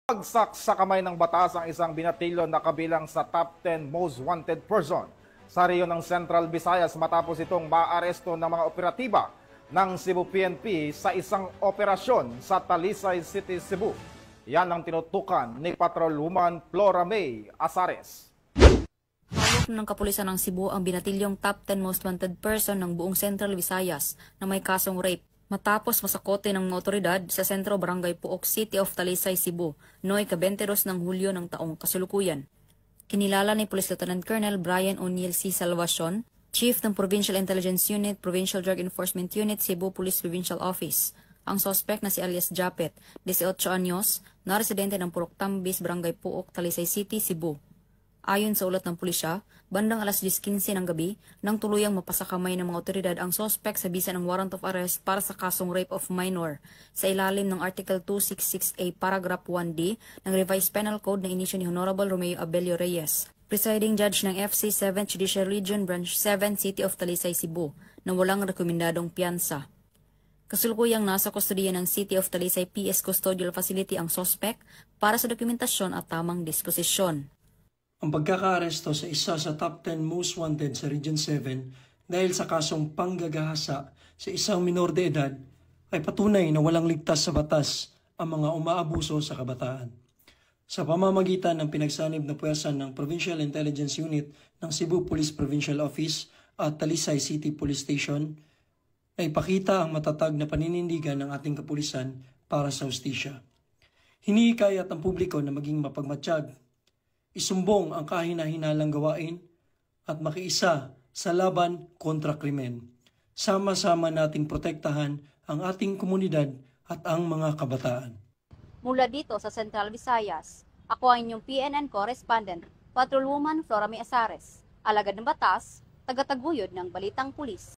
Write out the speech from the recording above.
Pagsak sa kamay ng batas ang isang binatilyo na kabilang sa top 10 most wanted person sa rehiyon ng Central Visayas matapos itong maaresto ng mga operatiba ng Cebu PNP sa isang operasyon sa Talisay City, Cebu. Yan ang tinutukan ni Patrolwoman Flora May Azares. Hawak ng kapulisan ng Cebu ang binatilyong top 10 most wanted person ng buong Central Visayas na may kasong rape matapos masakote ng mga otoridad sa Sentro Barangay Puok City of Talisay, Cebu noong ika-22 ng Hulyo ng taong kasalukuyan. Kinilala ni Police Lieutenant Colonel Brian O'Neil C. Salvacion, Chief ng Provincial Intelligence Unit, Provincial Drug Enforcement Unit, Cebu Police Provincial Office, ang suspect na si alias Japet, 18 anyos, na residente ng Purok Tambis, Barangay Puok, Talisay City, Cebu. Ayon sa ulat ng pulisya, bandang alas 10:15 ng gabi, nang tuluyang mapasakamay ng mga otoridad ang suspect sa bisa ng warrant of arrest para sa kasong rape of minor sa ilalim ng Article 266A Paragraph 1D ng Revised Penal Code na inisyu ni Honorable Romeo Abelio Reyes, Presiding Judge ng FC 7th Judicial Region Branch 7 City of Talisay, Cebu, na walang rekomendadong piyansa. Kasulukuyang nasa kustodiya ng City of Talisay PS Custodial Facility ang suspect para sa dokumentasyon at tamang disposisyon. Ang pagkakaaresto sa isa sa top 10 most wanted sa Region 7 dahil sa kasong panggagahasa sa isang minor de edad ay patunay na walang ligtas sa batas ang mga umaabuso sa kabataan. Sa pamamagitan ng pinagsanib na puwersa ng Provincial Intelligence Unit ng Cebu Police Provincial Office at Talisay City Police Station, ay ipakita ang matatag na paninindigan ng ating kapulisan para sa hustisya. Hinihikayat ang publiko na maging mapagmatsyag, isumbong ang kahina-hinalang gawain at makiisa sa laban kontra krimen. Sama-sama nating protektahan ang ating komunidad at ang mga kabataan. Mula dito sa Central Visayas, ako ang inyong PNN correspondent, Patrolwoman Flora May Azares, alagad ng batas, tagataguyod ng Balitang Pulis.